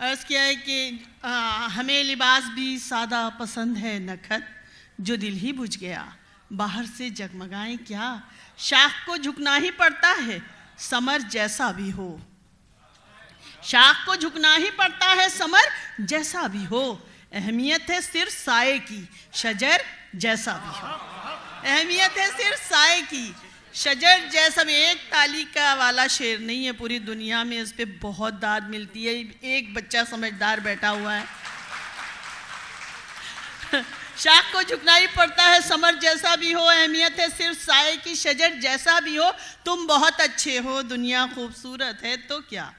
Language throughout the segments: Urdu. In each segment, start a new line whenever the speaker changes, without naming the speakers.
عرض کیا ہے کہ ہمیں لباس بھی سادہ پسند ہے نکھت، جو دل ہی بجھ گیا باہر سے جگمگائیں کیا، شاخ کو جھکنا ہی پڑتا ہے ثمر جیسا بھی ہو، شاخ کو جھکنا ہی پڑتا ہے ثمر جیسا بھی ہو، اہمیت ہے صرف سائے کی شجر جیسا بھی ہو، اہمیت ہے صرف سائے کی شجر جیسا بھی۔ ایک تالی کا والا شعر نہیں ہے، پوری دنیا میں اس پہ بہت داد ملتی ہے، ایک بچہ سمجھدار بیٹھا ہوا ہے۔ شاخ کو جھکنا ہی پڑتا ہے ثمر جیسا بھی ہو، اہمیت ہے صرف سائے کی شجر جیسا بھی ہو، تم بہت اچھے ہو دنیا خوبصورت ہے تو کیا،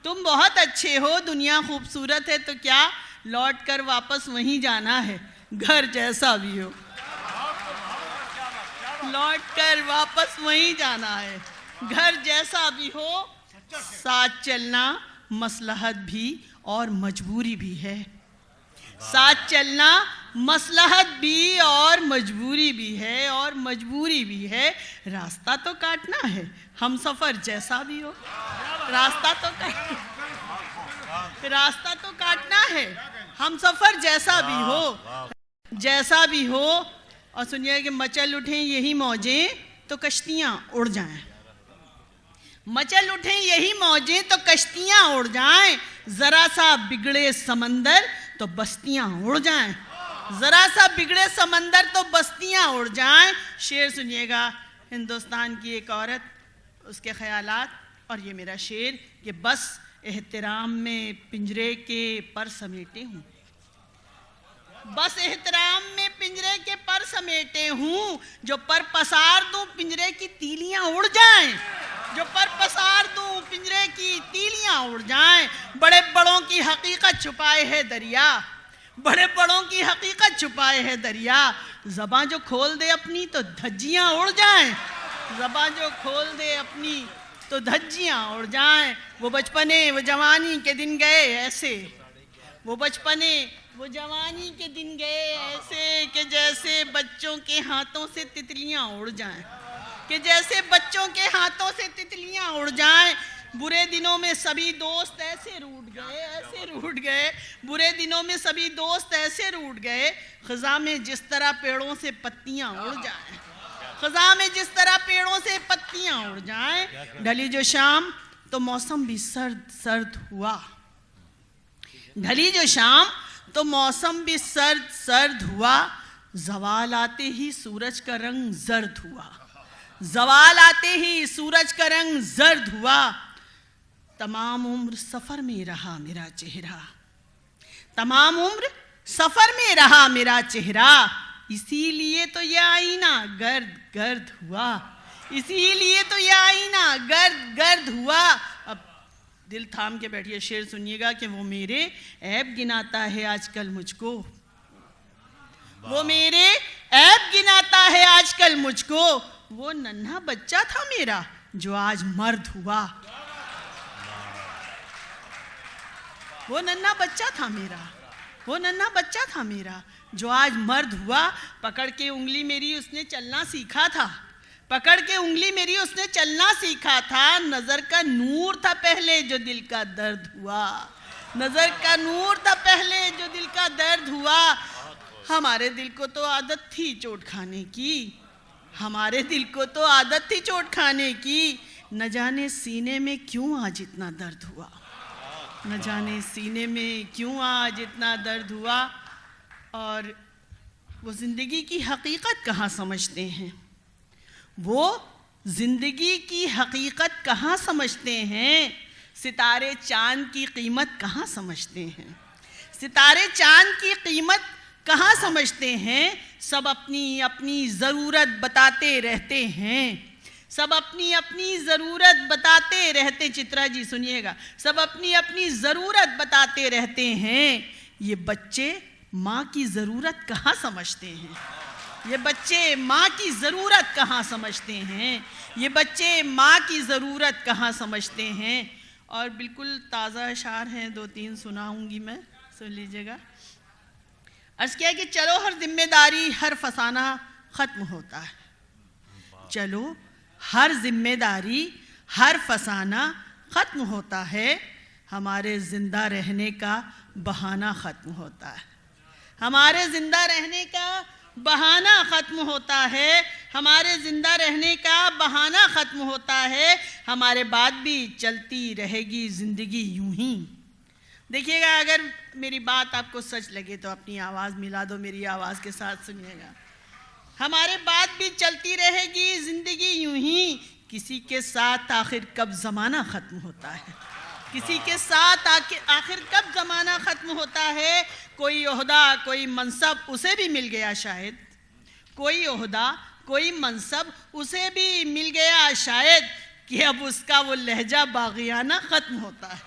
تم بہت اچھے ہو دنیا خوبصورت ہے تو کیا، لوٹ کر واپس وہیں جانا ہے گھر جیسا بھی ہو، لوٹ کر واپس وہیں جانا ہے گھر جیسا بھی ہو، ساتھ چلنا مصلحت بھی اور مجبوری بھی ہے، ساتھ چلنا مصلحت بھی اور مجبوری بھی ہے، اور مجبوری بھی ہے، راستہ تو کاٹنا ہے ہم سفر جیسا بھی ہو، راستہ تو کاٹنا ہے ہم سفر جیسا بھی ہو، جیسا بھی ہو۔ اور سنیے کہ مچل اٹھیں یہی موجیں تو کشتیاں اڑ جائیں، مچل اٹھیں یہی موجیں تو کشتیاں اڑ جائیں، ذرا سا بگڑے سمندر تو بستیاں اڑ جائیں، ذرا سا بگڑے سمندر تو بستیاں اڑ جائیں۔ شعر سنیے گا، ہندوستان کی ایک عورت، اس کے خیالات اور یہ میرا شعر کہ بس احترام میں پنجرے کے پر سمیٹے ہوں، بس احترام میں پنجرے کے پر سمیٹے ہوں، جو پر پسار دوں پنجرے کی تیلیاں اڑ جائیں، جو پر پسار دوں پنجرے کی تیلیاں اڑ جائیں، بڑے بڑوں کی حقیقت چھپائے ہے دریا، بڑے بڑوں کی حقیقت چھپائے ہے دریا، زباں جو کھول دے اپنی تو دھجیاں اڑ جائیں، زباں جو کھول دے اپنی تو دھجیاں اڑ جائیں، وہ بچپنے وہ جوانی کے دن گئے ایسے، وہ بچپنے وہ جوانی کے دن گئے ایسے کہ جیسے بچوں کے ہاتھوں سے تتلیاں اڑ جائیں، کہ جیسے بچوں کے ہاتھوں سے تتلیاں اڑ جائیں، برے دنوں میں سبھی دوست ایسے روٹ گئے، ایسے روٹ گئے، برے دنوں میں سبھی دوست ایسے روٹ گئے، خزاں میں جس طرح پیڑوں سے پتیاں اڑ جائیں، خزاں میں جس طرح پیڑوں سے پتیاں اڑ جائیں، ڈھلی جو شام تو موسم بھی سرد سرد ہوا، ڈھلی جو شام تو موسم بھی سرد سرد ہوا، زوال آتے ہی سورج کا رنگ زرد ہوا، زوال آتے ہی سورج کا رنگ زرد ہوا، تمام عمر سفر میں رہا میرا چہرہ، تمام عمر سفر میں رہا میرا چہرہ، اسی لیے تو یہ آئینہ گرد گرد ہوا، اسی لیے تو یہ آئینہ گرد گرد ہوا۔ اب دل تھام کے بیٹھیے، شعر سنیے گا کہ وہ میرے عیب گناتا ہے آج کل مجھ کو، وہ میرے عیب گناتا ہے آج کل مجھ کو، وہ ننھا بچہ تھا میرا جو آج مرد ہوا، وہ ننھا بچہ تھا میرا، وہ ننھا بچہ تھا میرا جو آج مرد ہوا، پکڑ کے انگلی میری اس نے چلنا سیکھا تھا، پکڑ کے انگلی میری اس نے چلنا سیکھا تھا، نظر کا نور تھا پہلے جو دل کا درد ہوا، نظر کا نور تھا پہلے جو دل کا درد ہوا، ہمارے دل کو تو عادت تھی چوٹ کھانے کی، ہمارے دل کو تو عادت تھی چوٹ کھانے کی، نہ جانے سینے میں کیوں آج اتنا درد ہوا، نہ جانے سینے میں کیوں آج اتنا درد ہوا۔ اور وہ زندگی کی حقیقت کہاں سمجھتے ہیں، وہ زندگی کی حقیقت کہاں سمجھتے ہیں، ستارے چاند کی قیمت کہاں سمجھتے ہیں، ستارے چاند کی قیمت کہاں سمجھتے ہیں، سب اپنی اپنی ضرورت بتاتے رہتے ہیں، سب اپنی اپنی ضرورت بتاتے رہتے، چترا جی سنیے گا، سب اپنی اپنی ضرورت بتاتے رہتے ہیں، یہ بچے ماں کی ضرورت کہاں سمجھتے ہیں، یہ بچے ماں کی ضرورت کہاں سمجھتے ہیں، یہ بچے ماں کی ضرورت کہاں سمجھتے ہیں۔ اور بالکل تازہ اشعار ہیں، 2-3 سناؤں گی میں، سن لیجیے گا۔ عرض کیا کہ چلو ہر ذمہ داری ہر فسانہ ختم ہوتا ہے، چلو ہر ذمہ داری ہر فسانہ ختم ہوتا ہے، ہمارے زندہ رہنے کا بہانہ ختم ہوتا ہے. ہمارے زندہ رہنے کا بہانہ ختم ہوتا ہے. ہمارے زندہ رہنے کا بہانہ ختم ہوتا ہے. ہمارے بعد بھی چلتی رہے گی زندگی یوں ہی. دیکھیے گا، اگر میری بات آپ کو سچ لگے تو اپنی آواز ملا دو، میری آواز کے ساتھ سنیے گا. ہمارے بعد بھی چلتی رہے گی زندگی یوں ہی. کسی کے ساتھ آخر کب زمانہ ختم ہوتا ہے؟ کسی کے ساتھ آخر کب زمانہ ختم ہوتا ہے؟ کوئی عہدہ، کوئی منصب اسے بھی مل گیا شاید. کوئی عہدہ، کوئی منصب اسے بھی مل گیا شاید، کہ اب اس کا وہ لہجہ باغیانہ ختم ہوتا ہے.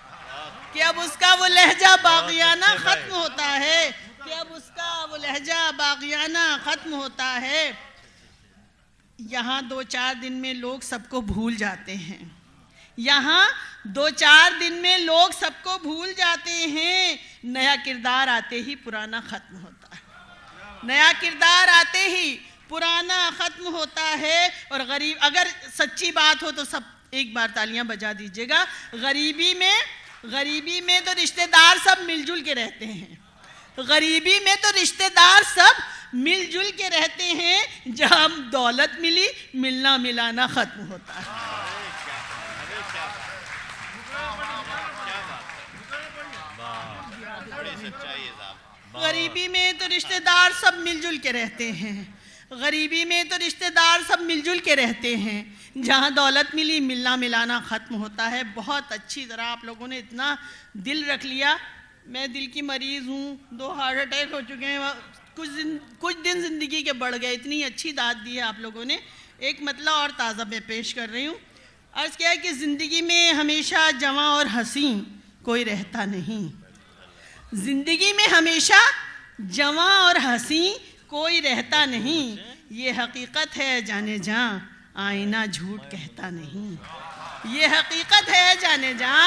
کہ اب اس کا وہ لہجہ باغیانہ ختم ہوتا ہے. کہ اب اس کا وہ لہجہ باغیانہ ختم ہوتا ہے. یہاں 2-4 دن میں لوگ سب کو بھول جاتے ہیں. یہاں 2-4 دن میں لوگ سب کو بھول جاتے ہیں. نیا کردار آتے ہی پرانا ختم ہوتا ہے. نیا کردار آتے ہی پرانا ختم ہوتا ہے. اور غریب، اگر سچی بات ہو تو سب ایک بار تالیاں بجا دیجیے گا. غریبی میں تو رشتہ دار سب مل جل کے رہتے ہیں. غریبی میں تو رشتہ دار سب مل جل کے رہتے ہیں. جہاں دولت ملی، ملنا ملانا ختم ہوتا ہے. غریبی میں تو رشتہ دار سب مل جل کے رہتے ہیں. غریبی میں تو رشتہ دار سب مل جل کے رہتے ہیں. جہاں دولت ملی، ملنا ملانا ختم ہوتا ہے. بہت اچھی طرح آپ لوگوں نے اتنا دل رکھ لیا. میں دل کی مریض ہوں، 2 ہارٹ اٹیک ہو چکے ہیں، کچھ دن زندگی کے بڑھ گئے. اتنی اچھی داد دی ہے آپ لوگوں نے. ایک مطلب اور تازہ میں پیش کر رہی ہوں. عرض کیا ہے کہ زندگی میں ہمیشہ جواں اور حسین کوئی رہتا نہیں. زندگی میں ہمیشہ جواں اور حسین کوئی رہتا نہیں. یہ حقیقت ہے جانے جاں، آئینہ جھوٹ کہتا نہیں. یہ حقیقت ہے جانے جاں،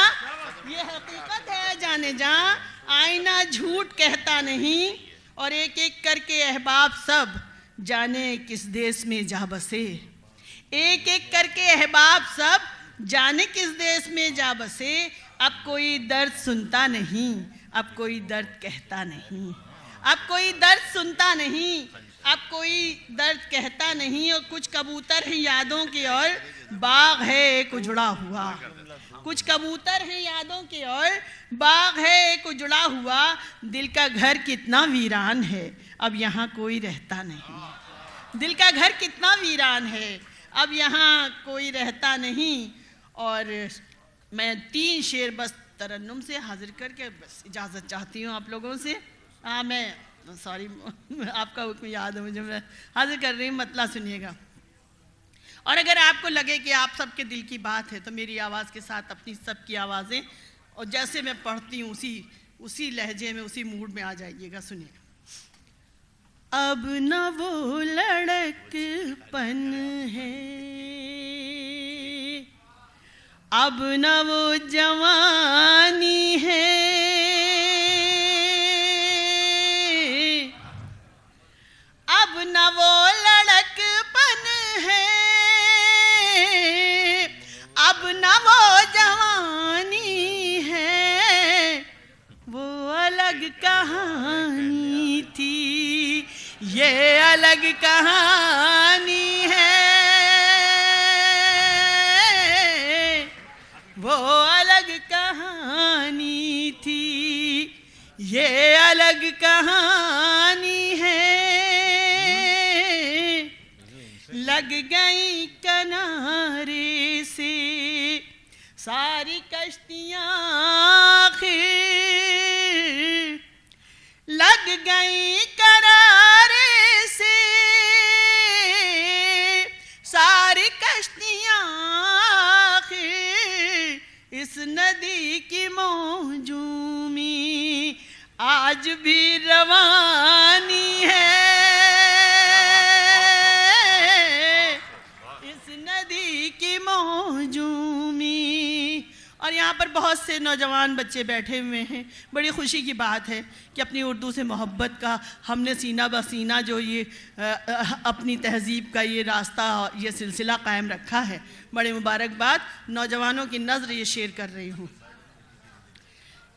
یہ حقیقت ہے جانے جاں، آئینہ جھوٹ کہتا نہیں. اور ایک ایک کر کے احباب سب جانے کس دیس میں جا بسے. ایک ایک کر کے احباب سب جانے کس دیس میں جا بسے. اب کوئی درد سنتا نہیں، اب کوئی درد کہتا نہیں. اب کوئی درد سنتا نہیں، اب کوئی درد کہتا نہیں. اور کچھ کبوتر ہیں یادوں کے اور باغ ہے ایک اجڑا ہوا. کچھ کبوتر ہیں یادوں کے اور باغ ہے ایک اجڑا ہوا. دل کا گھر کتنا ویران ہے، اب یہاں کوئی رہتا نہیں. دل کا گھر کتنا ویران ہے، اب یہاں کوئی رہتا نہیں. اور میں 3 شعر بس ترنم سے حاضر کر کے بس اجازت چاہتی ہوں آپ لوگوں سے. میں سوری، آپ کا حکم یاد ہے مجھے، میں حاضر کر رہی ہوں. مطلب سنیے گا. اور اگر آپ کو لگے کہ آپ سب کے دل کی بات ہے تو میری آواز کے ساتھ اپنی سب کی آوازیں، اور جیسے میں پڑھتی ہوں اسی لہجے میں، اسی موڈ میں آ جائیے گا. سنیے گا. اب نہ وہ لڑک پن ہے، اب نہ وہ جوانی ہے، اب نہ وہ لڑک پن ہے، اب نہ وہ جوانی ہے. وہ الگ کہانی تھی، یہ الگ کہانی ہے. وہ الگ کہانی تھی، یہ الگ کہانی ہے. لگ گئی کنارے سے ساری کشتیاں آخر، لگ گئی کنارے سے ساری کشتیاں آخر. اس ندی کی موجوں میں آج بھی روانی ہے. اور یہاں پر بہت سے نوجوان بچے بیٹھے ہوئے ہیں. بڑی خوشی کی بات ہے کہ اپنی اردو سے محبت کا ہم نے سینہ بسینہ جو یہ اپنی تہذیب کا یہ راستہ، یہ سلسلہ قائم رکھا ہے. بڑے مبارکباد. نوجوانوں کی نظر یہ شعر کر رہی ہوں.